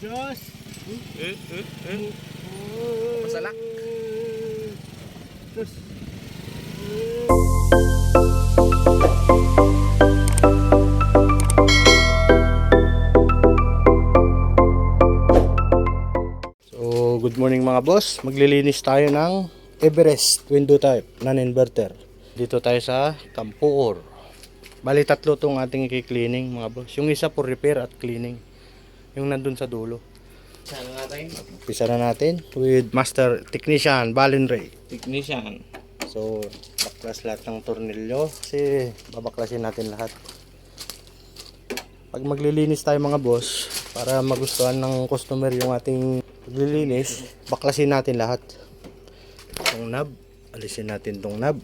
Diyos! Masalak. Diyos! So, good morning mga boss. Maglilinis tayo ng Everest window type non-inverter. Dito tayo sa Campuor. Bali tatlo tong ating i-cleaning mga boss. Yung isa for repair at cleaning. Yung nandun sa dulo. Saan natin? Umpisa na natin with Master Technician Balin Ray. Technician. So, baklas lahat ng tornilyo kasi babaklasin natin lahat. Pag maglilinis tayo mga boss, para magustuhan ng customer yung ating paglilinis, baklasin natin lahat. Itong knob, alisin natin itong knob.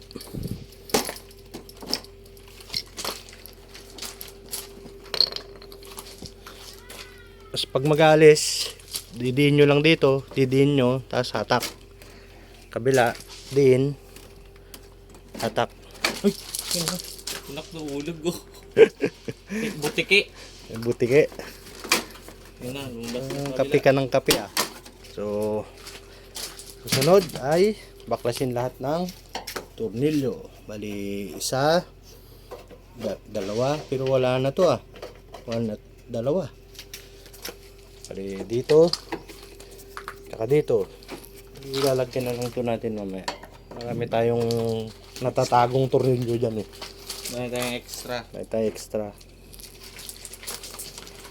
Tapos pag mag-aalis, didiin nyo lang dito, didiin nyo, tapos hatak. Kabila, diin, hatak. Uy! Anak na ulog ko. Butiki. Butike. Yun na, lumbas na Kape ka ng kape ah. So, susunod ay baklasin lahat ng tornilyo. Bali, isa, dalawa, pero wala na to ah. One at dalawa. Bali, dito, saka dito. Ilalagyan na lang ito natin mamaya. Marami tayong natatagong tornilyo dyan eh. May tayong extra. May tayo extra.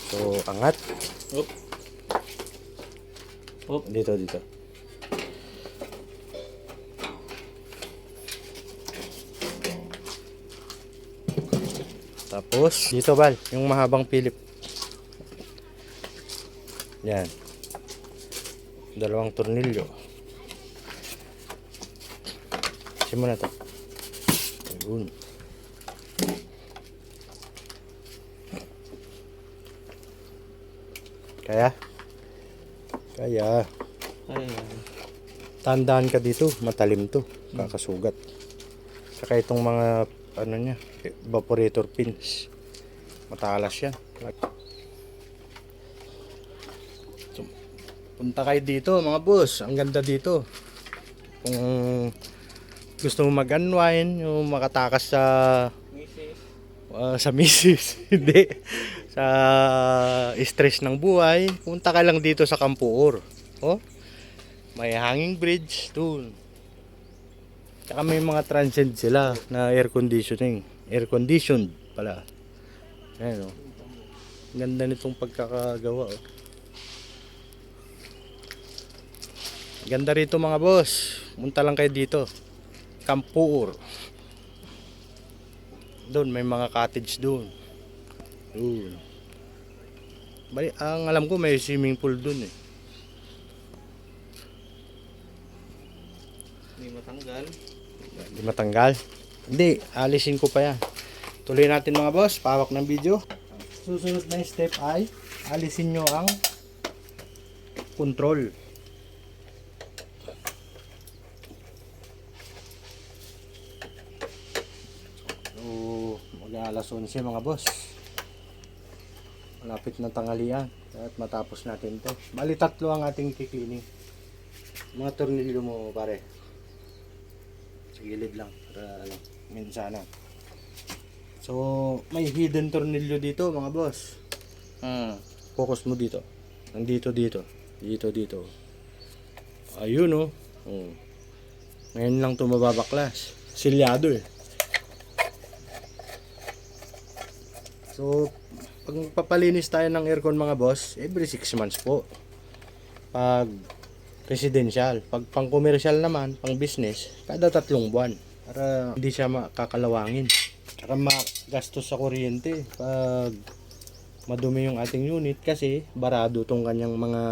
So, angat. Oop. Oop. Dito. Tapos, dito bal, yung mahabang pilip. Yan. Dalawang tornilyo. Simula to. Ayun. Kaya? Kaya. Ayan. Tandaan ka dito, matalim to, kakasugat. Saka itong mga ano niya, evaporator pins. Matalas yan. So, punta kayo dito mga boss, ang ganda dito. Kung gusto mo mag-unwind, yung makatakas sa misis, hindi, sa stress ng buhay, punta ka lang dito sa Campuor. Oh, may hanging bridge doon. Tsaka may mga transient sila na air conditioning. Air conditioned pala. Ayan oh. Ganda nitong pagkakagawa oh. Ganda rito mga boss. Punta lang kayo dito. Campuor. Doon may mga cottage doon. Doon. Bali, ang alam ko may swimming pool doon eh. Hindi matanggal. Hindi matanggal? Hindi, alisin ko pa yan. Tuloy natin mga boss, pawak ng video. Susunod na step ay alisin nyo ang control. So, mag-alas 11 mga boss. Malapit na tanghalian at matapos natin to. Bali tatlo ang ating kiklining. Mga tornilyo mo pare. Sa gilid lang para ano, minsana. So, may hidden tornilyo dito mga boss. Focus mo dito. Nandito dito. Dito. Ayun oh. Oh. Ngayon lang ito mababaklas. Silyado eh. So, pag papalinis tayo ng aircon mga boss, every 6 months po. Pag residential, pag pang commercial naman, pang business, kada 3 buwan. Para hindi siya makakalawangin. Para magastos sa kuryente pag madumi yung ating unit kasi barado tong kanyang mga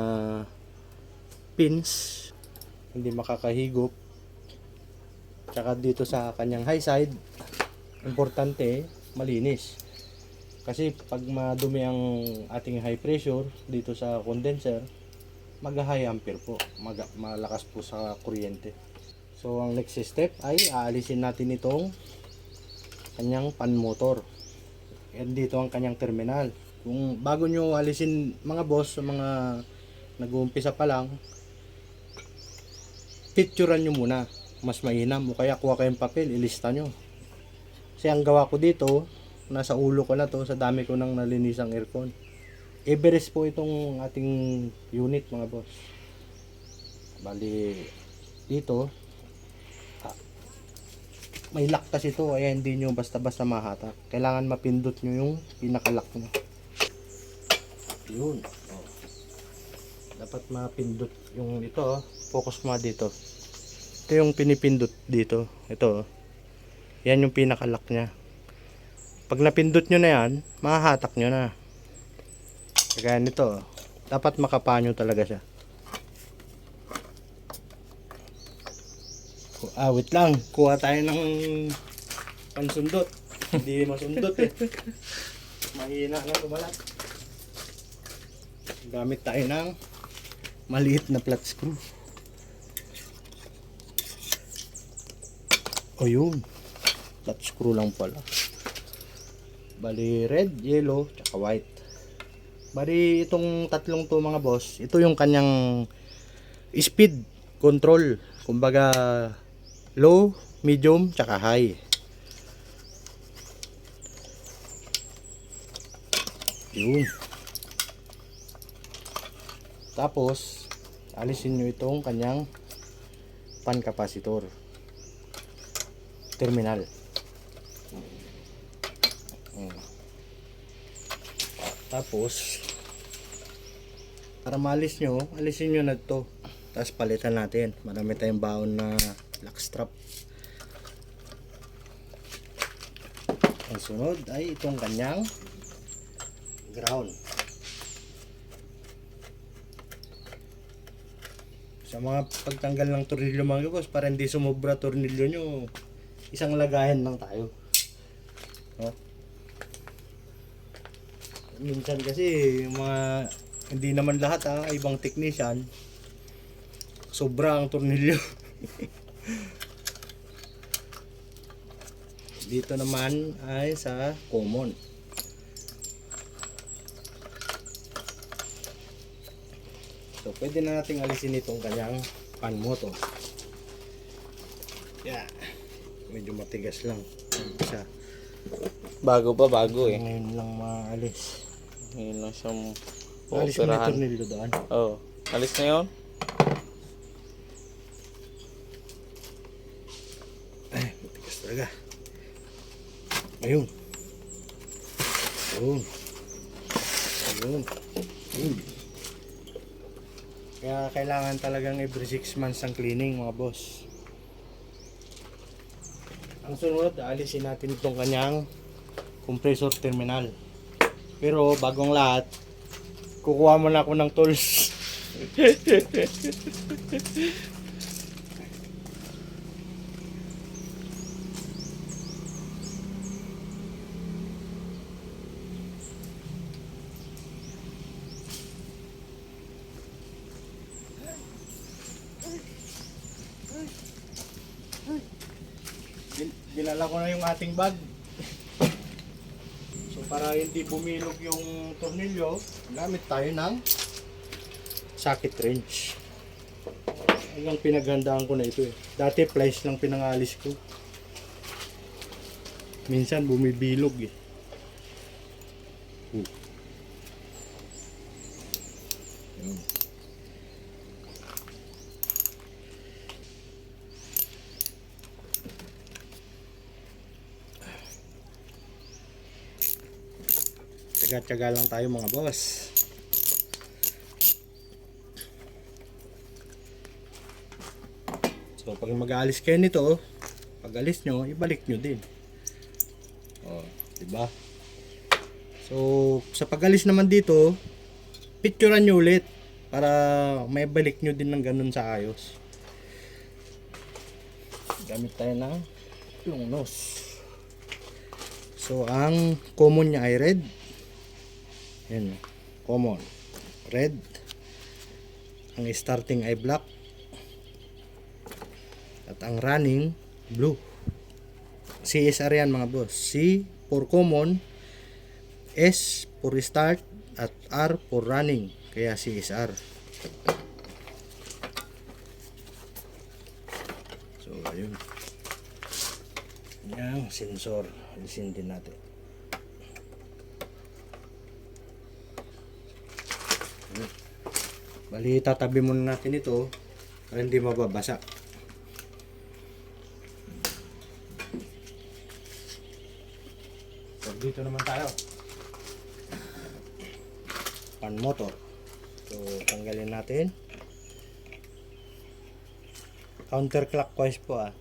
pins. Hindi makakahigop. Tsaka dito sa kanyang high side, importante malinis. Kasi pag madumi ang ating high pressure dito sa condenser, mag-high ampere po, malakas po sa kuryente. So ang next step ay aalisin natin itong kanyang pan motor. Yan dito ang kanyang terminal. Kung bago nyo alisin mga boss, sa mga nag-uumpisa pa lang, picturean nyo muna. Mas mainam. O kaya kuha kayong papel, ilista nyo. Kasi ang gawa ko dito, nasa ulo ko na to, sa dami ko nang nalinisang aircon. Everest po itong ating unit mga boss. Bali, dito, may lock kasi ito, kaya hindi nyo basta-basta mahatak. Kailangan mapindot nyo yung pinaka-lock nyo. Yun. Oh. Dapat mapindot yung ito. Oh. Focus mo dito. Ito yung pinipindot dito. Ito. Oh. Yan yung pinaka-lock nya. Pag napindot nyo na yan, mahahatak nyo na. Kaya nito. Oh. Dapat makapanyo talaga siya. Wait lang. Kuha tayo ng pansundot. Hindi masundot eh. Mahina na tumalat. Gamit tayo ng maliit na flat screw. O yun. Flat screw lang pala. Bali red, yellow, tsaka white. Bali itong tatlong to mga boss, ito yung kanyang speed control. Kumbaga low, medium, tsaka high. Yun. Tapos, alisin nyo itong kanyang fan capacitor. Terminal. Tapos, para maalis nyo, alisin nyo na ito. Tapos palitan natin. Marami tayong baon na lock strap. Ang sunod ay itong kanyang ground. Sa mga pagtanggal ng tornilyo mga boss, para hindi sumobra tornilyo nyo, isang lagayan lang tayo. No? Minsan kasi mga hindi naman lahat ibang technician, sobra ang tornilyo. Dito naman ay sa common. So pwede na nating alisin itong kanyang fan motor. Yeah. Medyo matigas lang. Isa. Bago pa, bago eh. Ngayon lang maalis. Ngayon lang siyang Alis mo na yung operahan. tornilyo doon. Oh, alis na yun? Ay, matigas talaga. Ayun. Ayun. Ayun. Ayun. Kaya kailangan talagang every 6 months ang cleaning mga boss. Ang sunod, alisin natin itong kanyang compressor terminal. Pero bagong lahat, kukuha muna ako ng tools. Dinala ko na yung ating bag. So para hindi bumilog yung tornilyo, gamit tayo ng socket wrench. Hanggang pinaghandaan ko na ito eh. Dati plies lang pinangalis ko. Minsan bumibilog eh. Yun. Tsaga-tsaga lang tayo mga boss. So pag mag-aalis kayo nito, pag alis nyo, ibalik nyo din. Oh, diba? So sa pag-alis naman dito, picturean nyo ulit para may balik nyo din ng ganun sa ayos. Gamit tayo ng yung nose. So ang common niya ay red. Yan, common red. Ang starting ay black. At ang running blue. CSR yan mga boss. C for common, S for start at R for running, kaya CSR. So ayun, yung sensor alisin din natin. Bali tatabi muna natin ito para hindi mababasa. So dito naman tayo, pan motor. So tanggalin natin, counterclockwise po ah.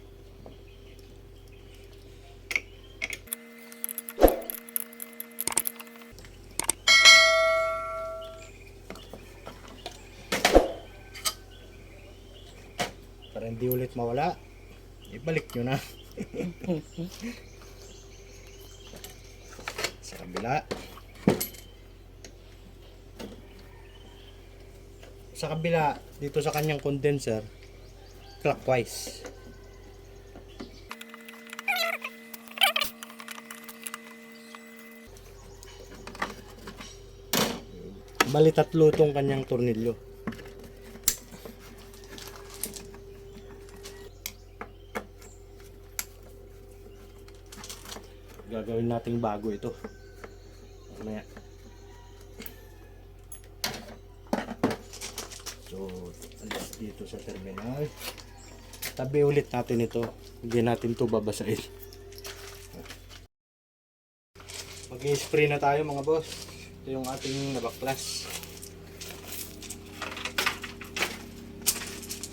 Para hindi ulit mawala, ibalik nyo na. Sa kabila. Sa kabila, dito sa kanyang condenser, clockwise. Bali tatlo tong kanyang tornilyo. Gagawin nating bago ito. Mamaya. So, alis dito sa terminal. Tabi ulit natin ito. Hindi natin ito babasahin. Mag-i-spray na tayo mga boss. Ito yung ating nabaklas.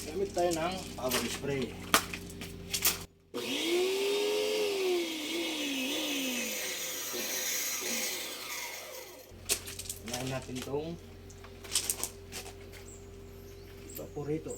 Gamit tayo ng power spray. Unahin natin itong evaporator.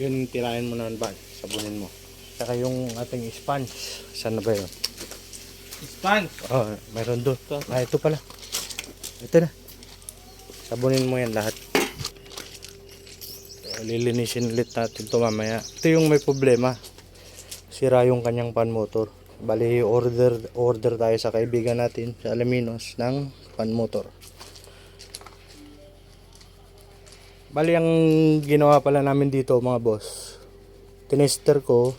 Yun, tirahin mo naman ba? Sabunin mo. Saka yung ating sponge. Saan na ba yun? Sponge. Oh, mayroon doon. Ah, ito pala. Ito na. Sabunin mo yan lahat. So, lilinisin ulit natin ito mamaya. Ito yung may problema. Sira yung kanyang pan motor. Bali, order tayo sa kaibigan natin sa Alaminos ng pan motor. Bali, ang ginawa pala namin dito mga boss, tinester ko,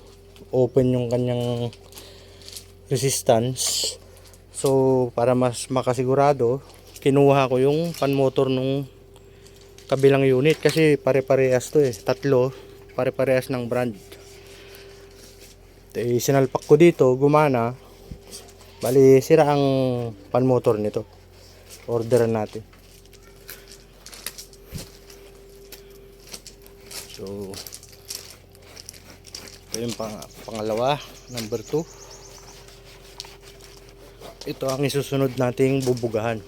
open yung kanyang resistance. So para mas makasigurado, kinuha ko yung pan motor nung kabilang unit kasi pare-parehas to eh, tatlo, pare-parehas ng brand. Sinalpak ko dito, gumana. Bali, sira ang pan motor nito. Orderan natin. So, ito yung pangalawa, number 2. Ito ang isusunod nating bubugahan.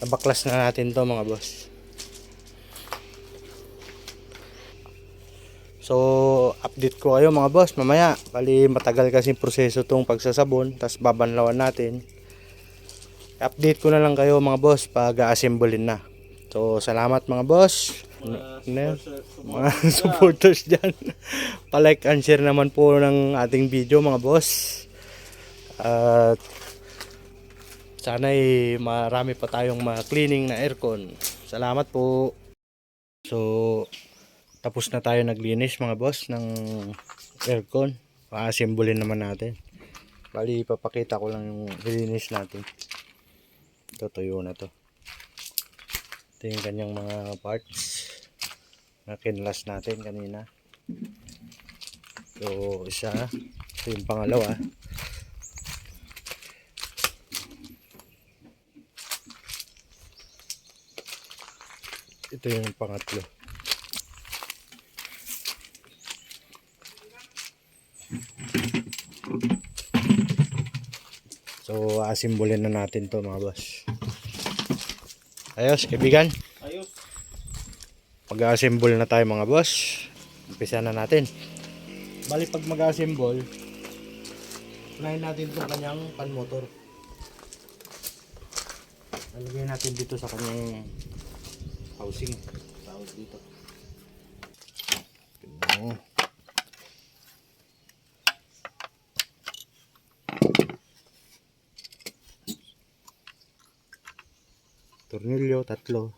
Nabaklas na natin to mga boss. So, update ko kayo mga boss mamaya. Bali, matagal kasi proseso tong pagsasabon, tas babanlawan natin. Update ko na lang kayo mga boss pag a-assemblein na. So, salamat mga boss. Mga supporters dyan. Pa-like and share naman po ng ating video mga boss. At sana marami pa tayong ma-cleaning na aircon. Salamat po. So, tapos na tayo naglinis mga boss ng aircon. Pa-assemblein naman natin. Bali, papakita ko lang yung nilinis natin. Tutuyo na to. Ito yung kanyang mga parts na kinlas natin kanina. So isa, ito yung pangalawa. Ito yung pangatlo. So asimbolin na natin to mga boss. Ayos kaibigan, Ayos. mag-assemble na tayo mga boss. Umpisa na natin. Bali pag mag-assemble, unahin natin itong kanyang pan motor. Lalagay natin dito sa kanyang housing. Tawag dito. Ito. Tornilyo, 3.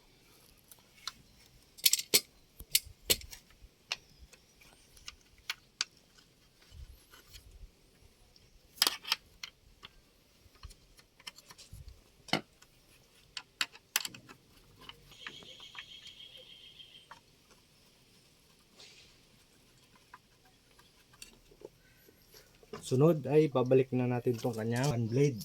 Sunod ay babalik na natin itong kanyang fan blade.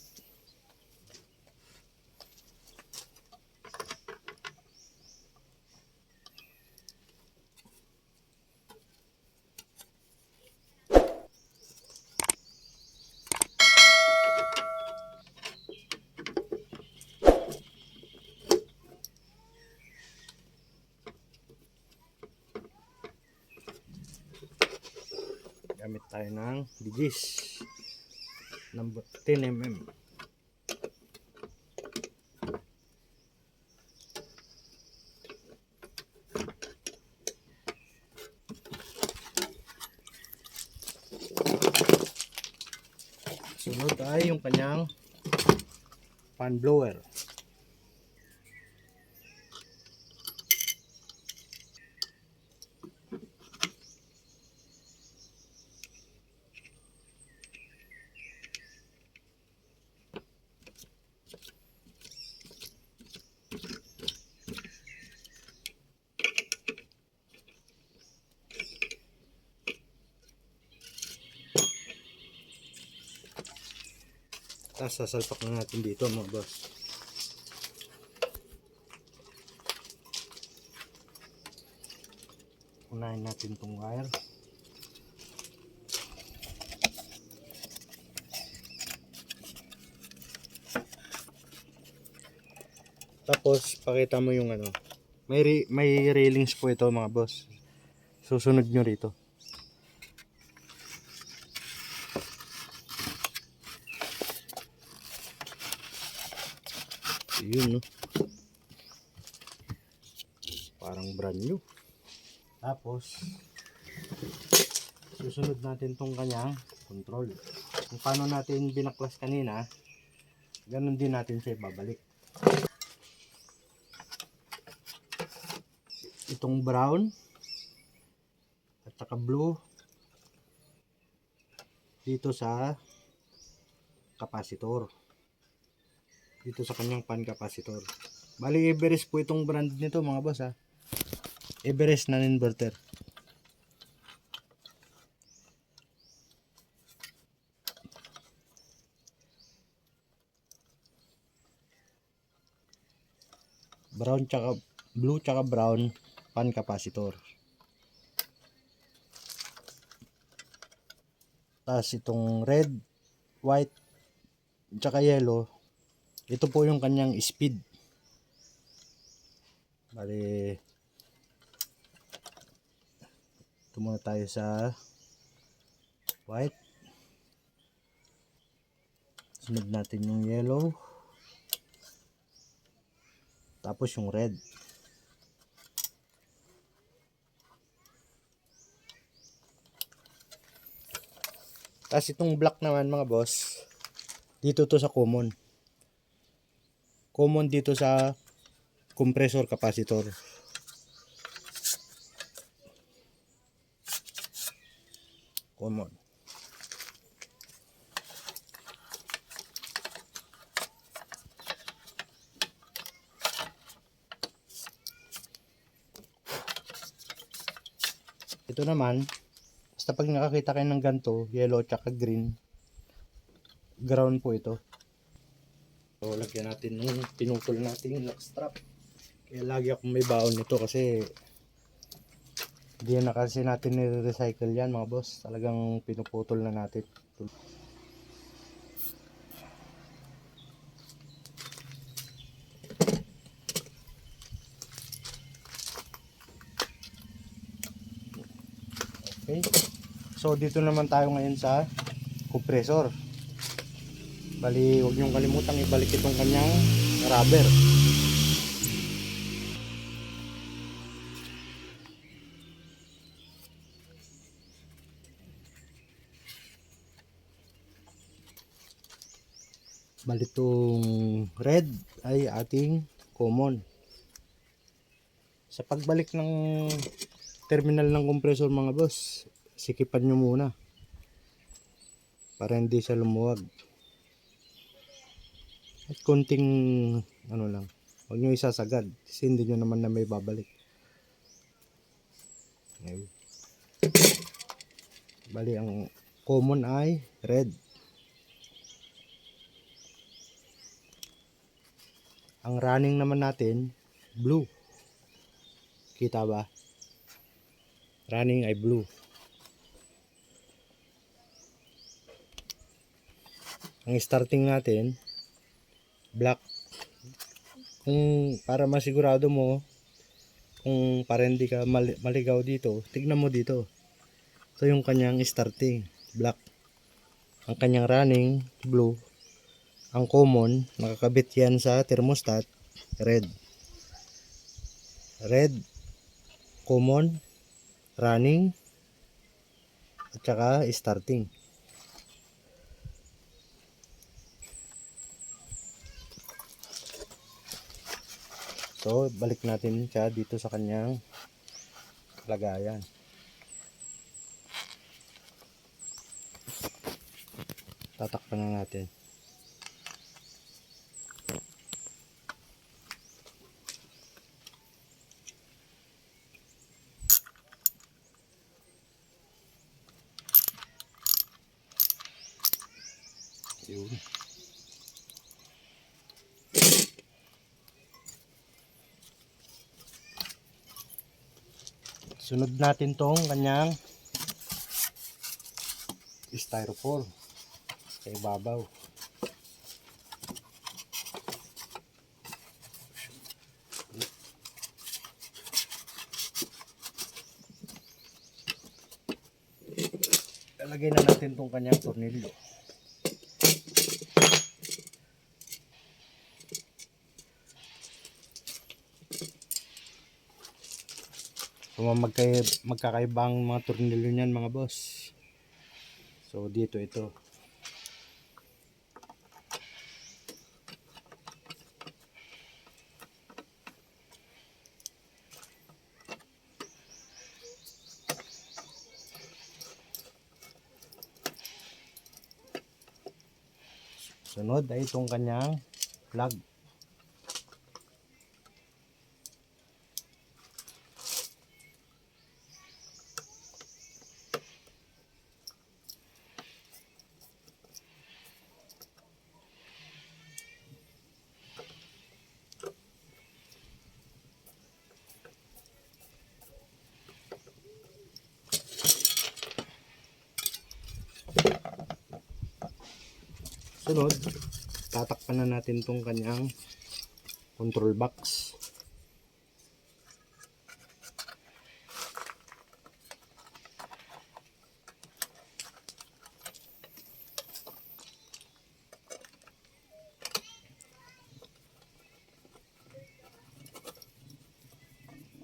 Gamit tayo ng digis number 10mm. Sunod ay yung kanyang fan blower. Tapos sasalpak na natin dito mga boss. Unahin natin itong wire. Tapos pakita mo yung ano. May railings po ito mga boss. Susunod nyo rito. Yun no. Parang brand new. Tapos susunod natin tong kanyang control. Kung paano natin binaklas kanina, ganun din natin siya babalik. Itong brown at saka blue dito sa capacitor. Dito sa kanyang pan capacitor. Bali Everest po itong brand nito mga boss ha. Everest non-inverter. Brown tsaka blue tsaka brown pan capacitor. Tapos itong red, white tsaka yellow, ito po yung kanyang speed. Bali ito muna tayo sa white. Sunod natin yung yellow. Tapos yung red. Tapos itong black naman mga boss, dito to sa common. Common dito sa compressor capacitor. Common. Ito naman, basta pag nakakita kayo ng ganito, yellow tsaka green, ground po ito. So, lagyan natin nung pinutol natin yung lock strap. Kaya lagi akong may baon nito kasi hindi na kasi natin nire-recycle yan mga boss. Talagang pinuputol na natin. Okay. So dito naman tayo ngayon sa compressor. Bali, huwag niyong kalimutang ibalik itong kanyang rubber. Bali, itong red ay ating common. Sa pagbalik ng terminal ng compressor mga boss, sikipan nyo muna para hindi siya lumuwag. At konting ano lang, huwag nyo isasagad kasi hindi nyo naman na may babalik. Ayun. Bali, ang common ay red. Ang running naman natin blue. Kita ba? Running ay blue. Ang starting natin black. Kung para masigurado mo kung para hindi ka maligaw dito, tignan mo dito. Ito yung kanyang starting black. Ang kanyang running blue. Ang common nakakabit yan sa thermostat red. Red, common, running, at saka starting. So, balik natin siya dito sa kanyang lagayan. Tatakpan na natin. Yun. Sunod natin tong kanyang styrofoam sa ibabaw. Lalagay na natin tong kanyang tornilyo. So, magkakaibang mga tornilyo niyan mga boss. So dito ito. Sunod ay itong kanyang plug. Sunod, tatakpan na natin itong kanyang control box.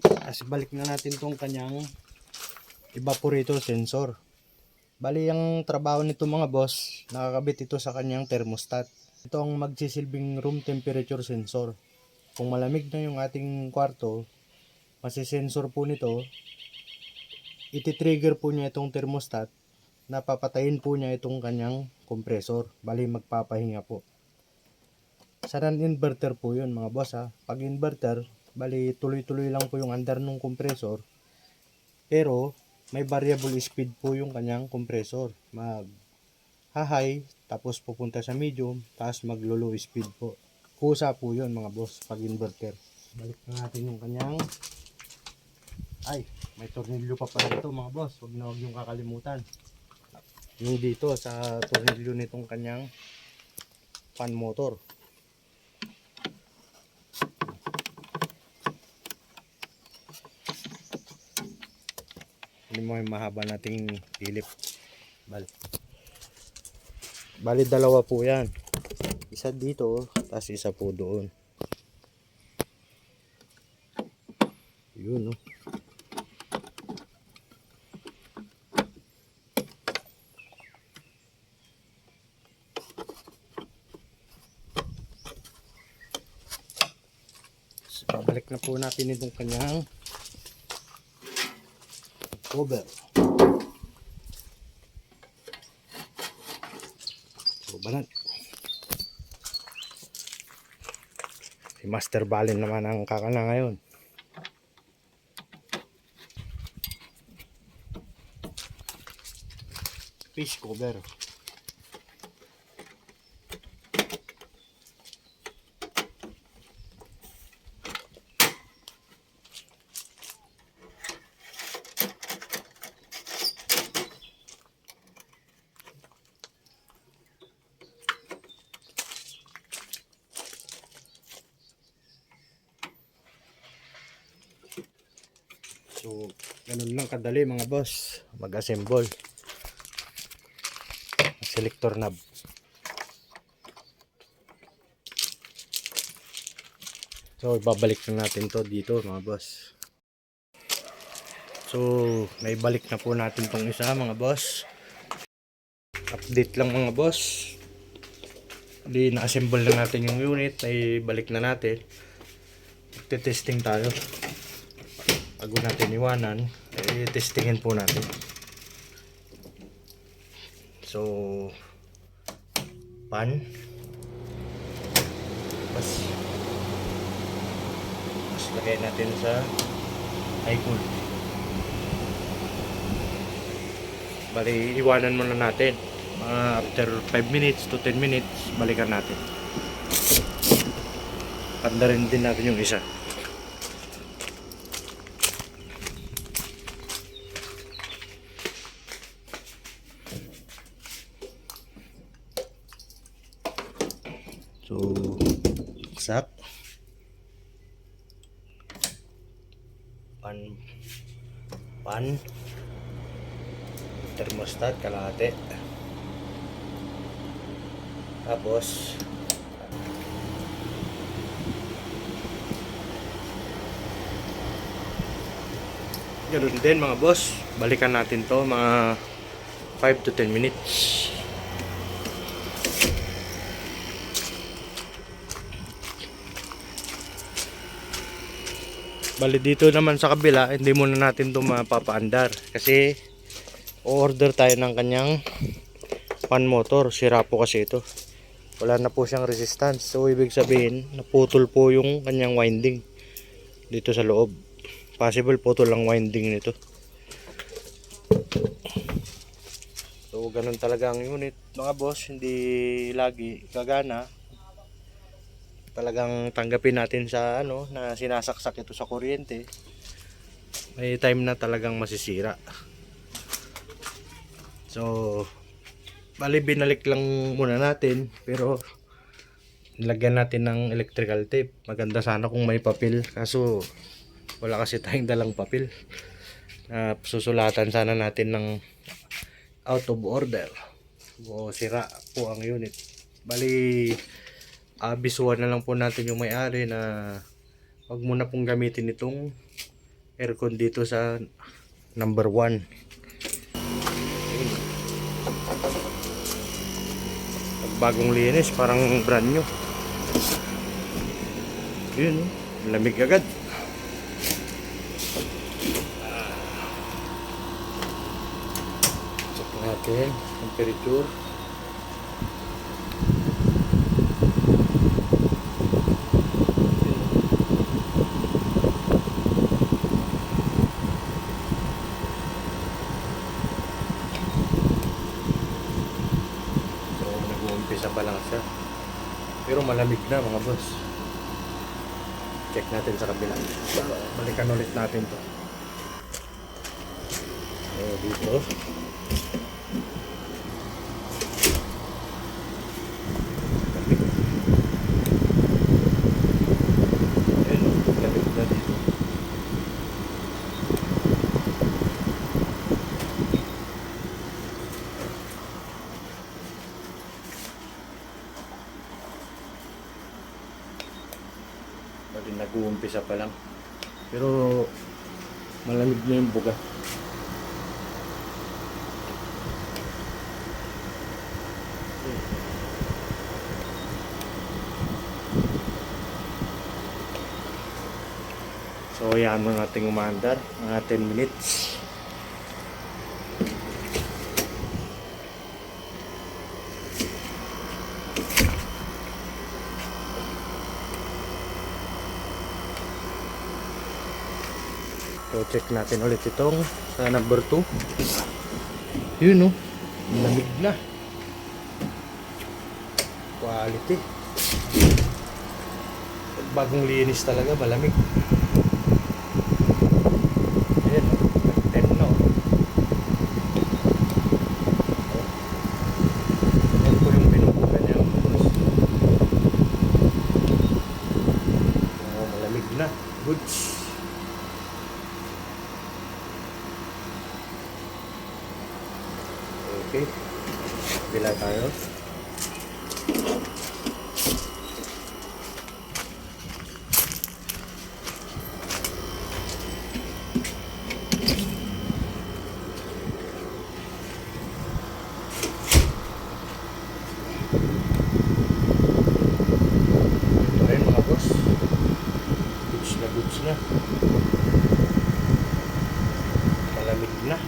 Kasi balik na natin itong kanyang evaporator sensor. Bali, ang trabaho nito mga boss, nakakabit ito sa kanyang thermostat. Ito ang magsisilbing room temperature sensor. Kung malamig na yung ating kwarto, masisensor po nito, iti-trigger po niya itong thermostat, napapatayin po niya itong kanyang compressor. Bali, magpapahinga po. Sa non-inverter po yun mga boss ha. Pag inverter, bali tuloy-tuloy lang po yung andar ng compressor. Pero may variable speed po yung kanyang compressor. High, tapos pupunta sa medium, tapos maglo-low speed po. Kusa po yun mga boss pag inverter. Balik na natin yung kanyang, may tornilyo pa pala ito mga boss. Huwag na huwag yung kakalimutan. Yung dito sa tornilyo nitong kanyang fan motor. Hindi mo yung mahaba nating pilip. Bali dalawa po yan. Isa dito, tapos isa po doon. Yun, no? So, babalik na po natin itong kanyang cover. So, banat. Si Master Balin naman ang kakana ngayon. Fish cover. So, ganun lang kadali mga boss mag-assemble. Selector knob. So, ibabalik na natin to dito mga boss. So, naibalik na po natin tong isa mga boss. Update lang mga boss. Di na-assemble na natin yung unit. Ay balik na natin. Testing tayo. Bago natin iwanan, testingin po natin. So, pan. Mas lagay natin sa high cool. Bali, iwanan muna natin. After 5 minutes to 10 minutes, balikan natin. Pandarin din natin yung isa. So, sak. Pan. Thermostat kalahati. Tapos ganoon din mga boss. Balikan natin to mga 5 to 10 minutes. Bali dito naman sa kabila, hindi muna natin to mapapaandar kasi order tayo ng kanyang fan motor. Sira po kasi ito. Wala na po siyang resistance. So ibig sabihin, naputol po yung kanyang winding dito sa loob. Possible putol ang winding nito. So ganun talaga ang unit mga boss. Hindi lagi gagana. Talagang tanggapin natin sa na sinasaksak ito sa kuryente. May time na talagang masisira. So bali binalik lang muna natin, pero nilagyan natin ng electrical tape. Maganda sana kung may papel, kaso wala kasi tayong dalang papel. Susulatan sana natin ng out of order o sira po ang unit. Bali abisuhan na lang po natin yung may-ari na wag muna pong gamitin itong aircon dito sa number 1. Bagong linis, parang brand new. Yun, lamig agad. Check natin temperature. Pero malamig na mga boss. Check natin sa kabila. Balikan ulit natin to. Dito. Lamig na dito. Pwede nag-uumpisa pa lang. Pero malamig na yung buga. So ayan mo nating umandar. Mga 10 minutes. So check natin ulit itong sa number 2. Yun oh, lamig na. Quality. Bagong linis talaga, malamig. Ayan oh, 10 na oh. Ayan po yung pinupugan niya. Oh, malamig na. Goods. Okay, bila tayo. Ito rin mga boss. Goods na. Malamig na.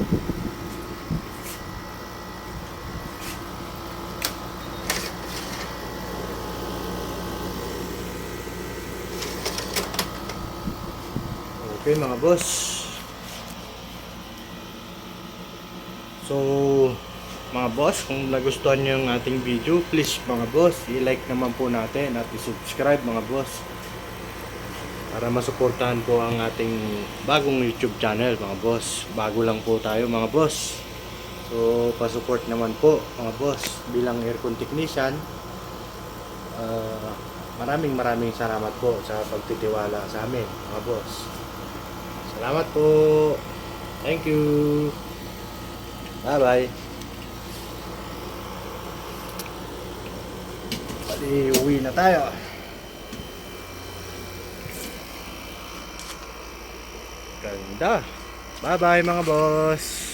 Okay mga boss. So mga boss, kung nagustuhan nyo yung ating video, please mga boss, i-like naman po natin at i-subscribe mga boss, para masuportahan po ang ating bagong YouTube channel mga boss. Bago lang po tayo mga boss. So pa-support naman po mga boss bilang aircon technician. Maraming salamat po sa pagtitiwala sa amin mga boss. Salamat po. Thank you. Bye-bye. Bali, uwi na tayo. Ganda. Bye-bye mga boss.